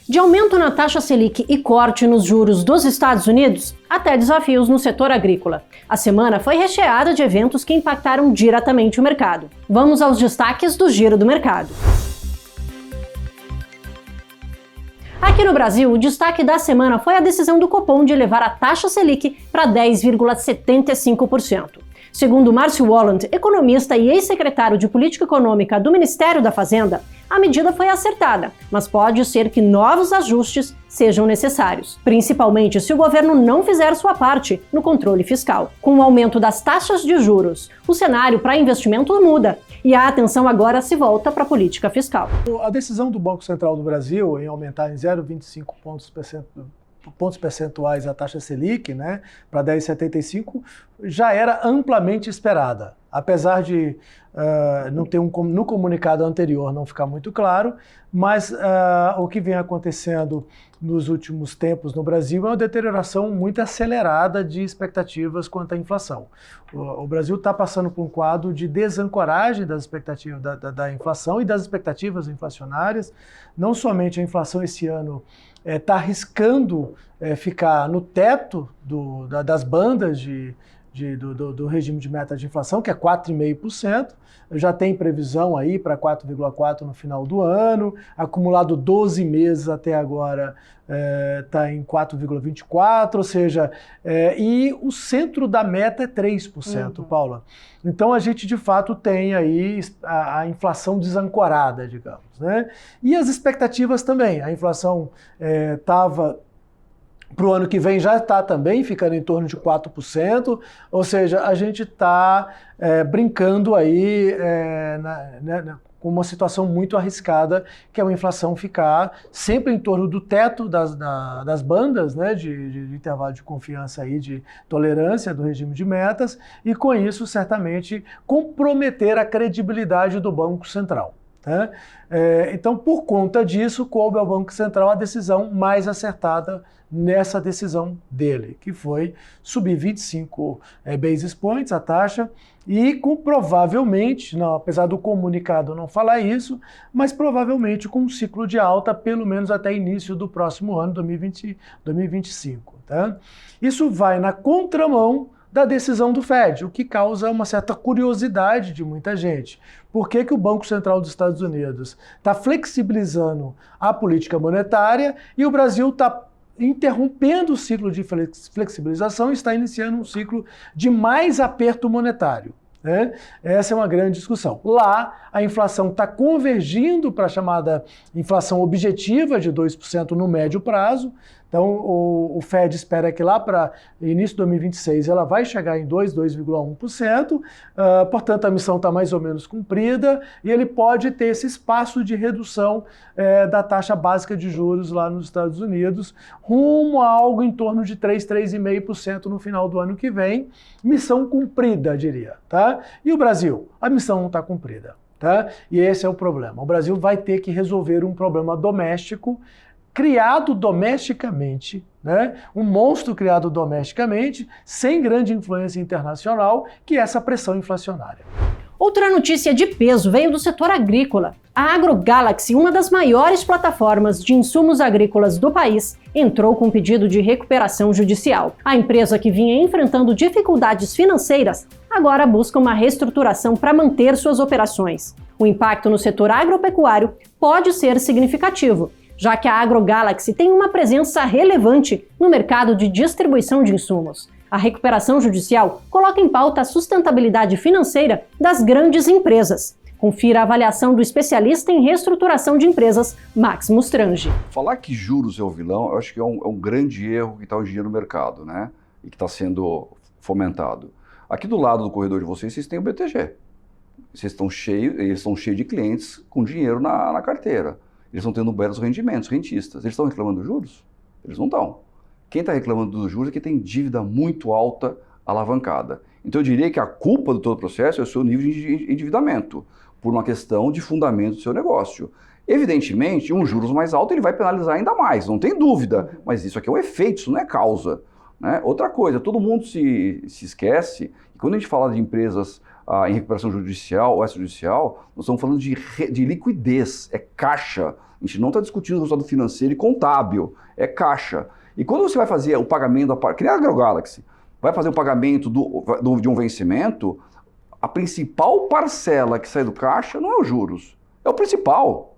De aumento na taxa Selic e corte nos juros dos Estados Unidos, até desafios no setor agrícola. A semana foi recheada de eventos que impactaram diretamente o mercado. Vamos aos destaques do Giro do Mercado. Aqui no Brasil, o destaque da semana foi a decisão do Copom de elevar a taxa Selic para 10,75%. Segundo Márcio Walland, economista e ex-secretário de Política Econômica do Ministério da Fazenda, a medida foi acertada, mas pode ser que novos ajustes sejam necessários, principalmente se o governo não fizer sua parte no controle fiscal. Com o aumento das taxas de juros, o cenário para investimento muda e a atenção agora se volta para a política fiscal. A decisão do Banco Central do Brasil em aumentar em 0,25 pontos percentuais a taxa Selic, né, para 10,75, já era amplamente esperada. Apesar de no comunicado anterior não ficar muito claro, mas o que vem acontecendo nos últimos tempos no Brasil é uma deterioração muito acelerada de expectativas quanto à inflação. O Brasil está passando por um quadro de desancoragem das expectativas da inflação e das expectativas inflacionárias. Não somente a inflação esse ano está arriscando ficar no teto das bandas do regime de meta de inflação, que é 4,5%, já tem previsão aí para 4,4% no final do ano, acumulado 12 meses até agora está em 4,24%, ou seja, e o centro da meta é 3%, Paula. Então a gente de fato tem aí a inflação desancorada, digamos, né? E as expectativas também, a inflação estava... Para o ano que vem já está também ficando em torno de 4%, ou seja, a gente está brincando aí com uma situação muito arriscada, que é uma inflação ficar sempre em torno do teto das bandas, né, de intervalo de confiança aí, de tolerância do regime de metas, e com isso certamente comprometer a credibilidade do Banco Central. Então, por conta disso, coube ao Banco Central a decisão mais acertada nessa decisão dele, que foi subir 25 basis points a taxa e provavelmente, não, apesar do comunicado não falar isso, mas provavelmente com um ciclo de alta pelo menos até início do próximo ano, 2025. Tá? Isso vai na contramão da decisão do Fed, o que causa uma certa curiosidade de muita gente. Por que o Banco Central dos Estados Unidos está flexibilizando a política monetária e o Brasil está interrompendo o ciclo de flexibilização e está iniciando um ciclo de mais aperto monetário? Essa é uma grande discussão. Lá, a inflação está convergindo para a chamada inflação objetiva de 2% no médio prazo. Então, o Fed espera que lá para início de 2026 ela vai chegar em 2,1%, portanto a missão está mais ou menos cumprida e ele pode ter esse espaço de redução da taxa básica de juros lá nos Estados Unidos, rumo a algo em torno de 3,5% no final do ano que vem. Missão cumprida, diria. Tá? E o Brasil? A missão não está cumprida. Tá? E esse é o problema. O Brasil vai ter que resolver um problema doméstico criado domesticamente, né? Um monstro criado domesticamente, sem grande influência internacional, que é essa pressão inflacionária. Outra notícia de peso veio do setor agrícola. A AgroGalaxy, uma das maiores plataformas de insumos agrícolas do país, entrou com um pedido de recuperação judicial. A empresa, que vinha enfrentando dificuldades financeiras, agora busca uma reestruturação para manter suas operações. O impacto no setor agropecuário pode ser significativo, já que a AgroGalaxy tem uma presença relevante no mercado de distribuição de insumos. A recuperação judicial coloca em pauta a sustentabilidade financeira das grandes empresas. Confira a avaliação do especialista em reestruturação de empresas, Max Mustrangi. Falar que juros é o vilão, eu acho que é um grande erro que está hoje em dia no mercado, né? E que está sendo fomentado. Aqui do lado do corredor de vocês têm o BTG. Eles estão cheios de clientes com dinheiro na carteira. Eles estão tendo belos rendimentos, rentistas. Eles estão reclamando dos juros? Eles não estão. Quem está reclamando dos juros é que tem dívida muito alta, alavancada. Então eu diria que a culpa do todo o processo é o seu nível de endividamento, por uma questão de fundamento do seu negócio. Evidentemente, um juros mais alto ele vai penalizar ainda mais, não tem dúvida, mas isso aqui é um efeito, isso não é causa. Né? Outra coisa, todo mundo se esquece, que quando a gente fala de empresas em recuperação judicial ou extrajudicial, nós estamos falando de liquidez, é caixa. A gente não está discutindo o resultado financeiro e contábil, é caixa. E quando você vai fazer o pagamento, que nem a AgroGalaxy, vai fazer o pagamento de um vencimento, a principal parcela que sai do caixa não é os juros, é o principal.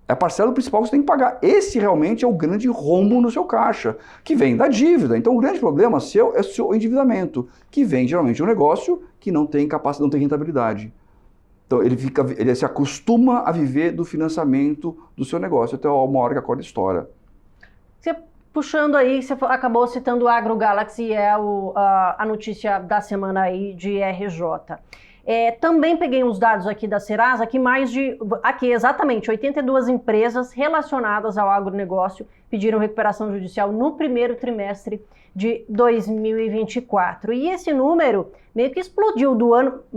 É a parcela do principal que você tem que pagar. Esse realmente é o grande rombo no seu caixa, que vem da dívida. Então o grande problema seu é o seu endividamento, que vem geralmente de um negócio que não tem capacidade, não tem rentabilidade. Então ele se acostuma a viver do financiamento do seu negócio até uma hora que a corda estoura. Você, puxando aí, você acabou citando o AgroGalaxy, a notícia da semana aí de RJ. Também peguei uns dados aqui da Serasa, que exatamente 82 empresas relacionadas ao agronegócio pediram recuperação judicial no primeiro trimestre de 2024. E esse número meio que explodiu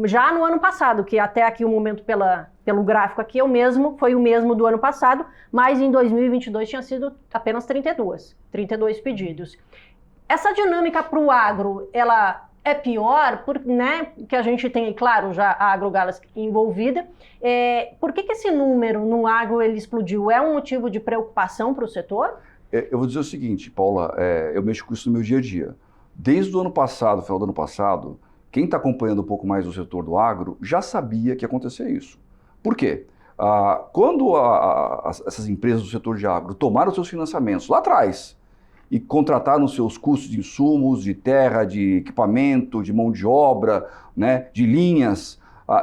já no ano passado, que até aqui o momento pelo gráfico aqui foi o mesmo do ano passado, mas em 2022 tinha sido apenas 32 pedidos. Essa dinâmica para o agro, ela é pior, que a gente tem, claro, já a AgroGalaxy envolvida. Por que esse número no agro ele explodiu? É um motivo de preocupação para o setor? Eu vou dizer o seguinte, Paula, eu mexo com isso no meu dia a dia. Desde o ano passado, final do ano passado, quem está acompanhando um pouco mais o setor do agro já sabia que ia acontecer isso. Por quê? Quando essas empresas do setor de agro tomaram seus financiamentos lá atrás, e contratar nos seus custos de insumos, de terra, de equipamento, de mão de obra, né, de linhas,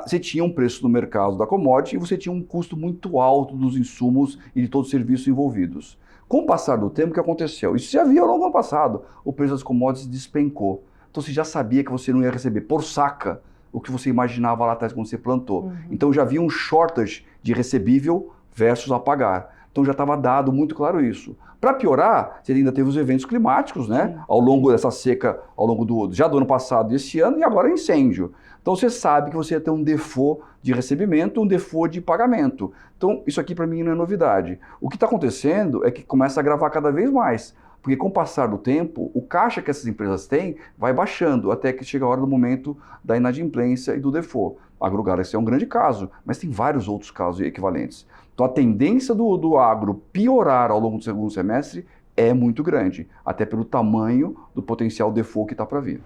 você tinha um preço no mercado da commodity e você tinha um custo muito alto dos insumos e de todos os serviços envolvidos. Com o passar do tempo, o que aconteceu? Isso já havia ao longo do ano passado, o preço das commodities despencou. Então você já sabia que você não ia receber por saca o que você imaginava lá atrás quando você plantou. Então já havia um shortage de recebível versus a pagar. Então já estava dado muito claro isso. Para piorar, você ainda teve os eventos climáticos, né? Ao longo dessa seca, ao longo já do ano passado e esse ano, e agora incêndio. Então você sabe que você ia ter um default de recebimento, um default de pagamento. Então isso aqui para mim não é novidade. O que está acontecendo é que começa a agravar cada vez mais. Porque com o passar do tempo, o caixa que essas empresas têm vai baixando até que chega a hora do momento da inadimplência e do default. A AgroGalaxy é um grande caso, mas tem vários outros casos equivalentes. Então a tendência do agro piorar ao longo do segundo semestre é muito grande, até pelo tamanho do potencial default que está para vir.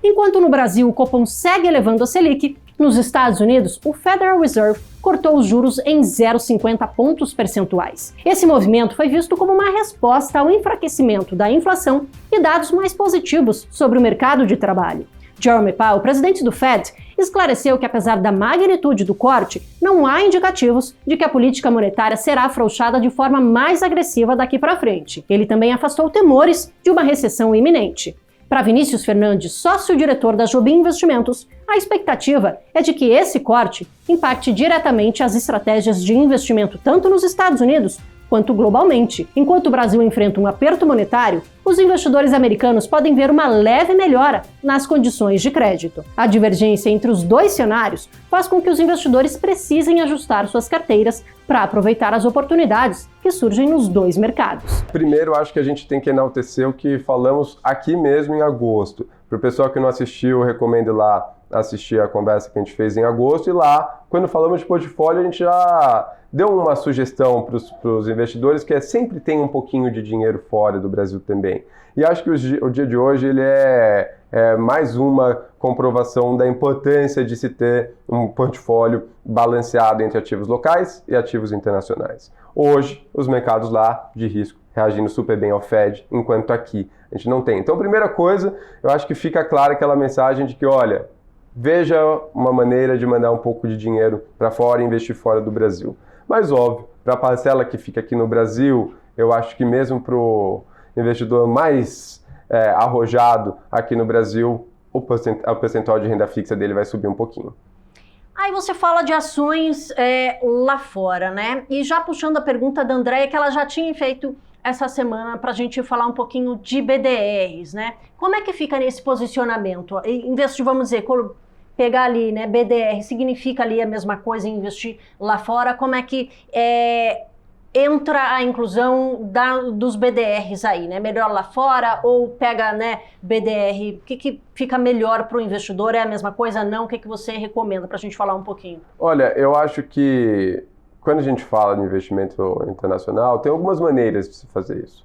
Enquanto no Brasil o Copom segue elevando a Selic, nos Estados Unidos o Federal Reserve cortou os juros em 0,50 pontos percentuais. Esse movimento foi visto como uma resposta ao enfraquecimento da inflação e dados mais positivos sobre o mercado de trabalho. Jerome Powell, presidente do Fed, esclareceu que apesar da magnitude do corte, não há indicativos de que a política monetária será afrouxada de forma mais agressiva daqui para frente. Ele também afastou temores de uma recessão iminente. Para Vinícius Fernandes, sócio-diretor da Jobim Investimentos, a expectativa é de que esse corte impacte diretamente as estratégias de investimento tanto nos Estados Unidos quanto globalmente. Enquanto o Brasil enfrenta um aperto monetário, os investidores americanos podem ver uma leve melhora nas condições de crédito. A divergência entre os dois cenários faz com que os investidores precisem ajustar suas carteiras para aproveitar as oportunidades que surgem nos dois mercados. Primeiro, acho que a gente tem que enaltecer o que falamos aqui mesmo em agosto. Para o pessoal que não assistiu, eu recomendo lá assistir a conversa que a gente fez em agosto, e lá, quando falamos de portfólio, a gente já deu uma sugestão para os investidores, que sempre tem um pouquinho de dinheiro fora do Brasil também. E acho que o dia de hoje ele é mais uma comprovação da importância de se ter um portfólio balanceado entre ativos locais e ativos internacionais. Hoje, os mercados lá de risco reagindo super bem ao Fed, enquanto aqui a gente não tem. Então, primeira coisa, eu acho que fica clara aquela mensagem de que, olha, veja uma maneira de mandar um pouco de dinheiro para fora e investir fora do Brasil. Mas, óbvio, para a parcela que fica aqui no Brasil, eu acho que mesmo para o investidor mais arrojado aqui no Brasil, o percentual de renda fixa dele vai subir um pouquinho. Aí você fala de ações lá fora, né? E já puxando a pergunta da Andréia, que ela já tinha feito essa semana para a gente falar um pouquinho de BDRs, né? Como é que fica nesse posicionamento? Em vez de, vamos dizer, pegar ali, né, BDR, significa ali a mesma coisa em investir lá fora? Como é que entra a inclusão dos BDRs aí, né? Melhor lá fora ou pega, né, BDR? O que fica melhor para o investidor? É a mesma coisa? Não? O que você recomenda para a gente falar um pouquinho? Olha, eu acho que quando a gente fala de investimento internacional, tem algumas maneiras de se fazer isso.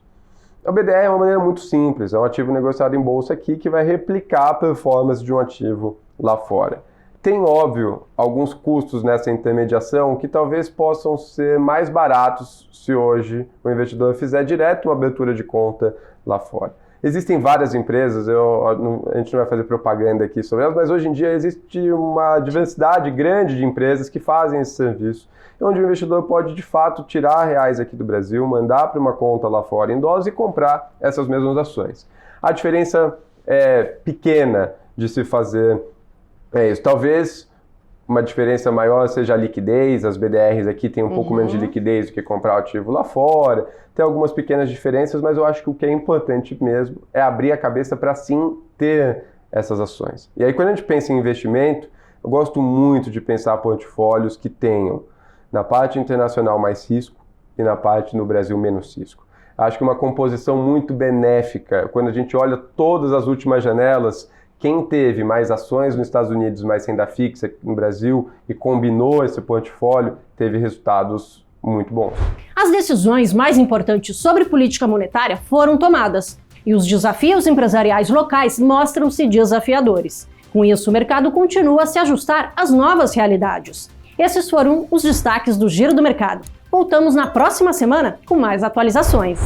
O BDR é uma maneira muito simples, é um ativo negociado em bolsa aqui que vai replicar a performance de um ativo lá fora. Tem, óbvio, alguns custos nessa intermediação que talvez possam ser mais baratos se hoje o investidor fizer direto uma abertura de conta lá fora. Existem várias empresas, a gente não vai fazer propaganda aqui sobre elas, mas hoje em dia existe uma diversidade grande de empresas que fazem esse serviço, onde o investidor pode, de fato, tirar reais aqui do Brasil, mandar para uma conta lá fora em dólares e comprar essas mesmas ações. A diferença é pequena de se fazer isso. Talvez uma diferença maior seja a liquidez, as BDRs aqui têm um pouco menos de liquidez do que comprar o ativo lá fora, tem algumas pequenas diferenças, mas eu acho que o que é importante mesmo é abrir a cabeça para sim ter essas ações. E aí quando a gente pensa em investimento, eu gosto muito de pensar portfólios que tenham na parte internacional mais risco e na parte no Brasil menos risco. Acho que uma composição muito benéfica, quando a gente olha todas as últimas janelas, quem teve mais ações nos Estados Unidos, mais renda fixa no Brasil e combinou esse portfólio, teve resultados muito bons. As decisões mais importantes sobre política monetária foram tomadas e os desafios empresariais locais mostram-se desafiadores. Com isso, o mercado continua a se ajustar às novas realidades. Esses foram os destaques do Giro do Mercado. Voltamos na próxima semana com mais atualizações.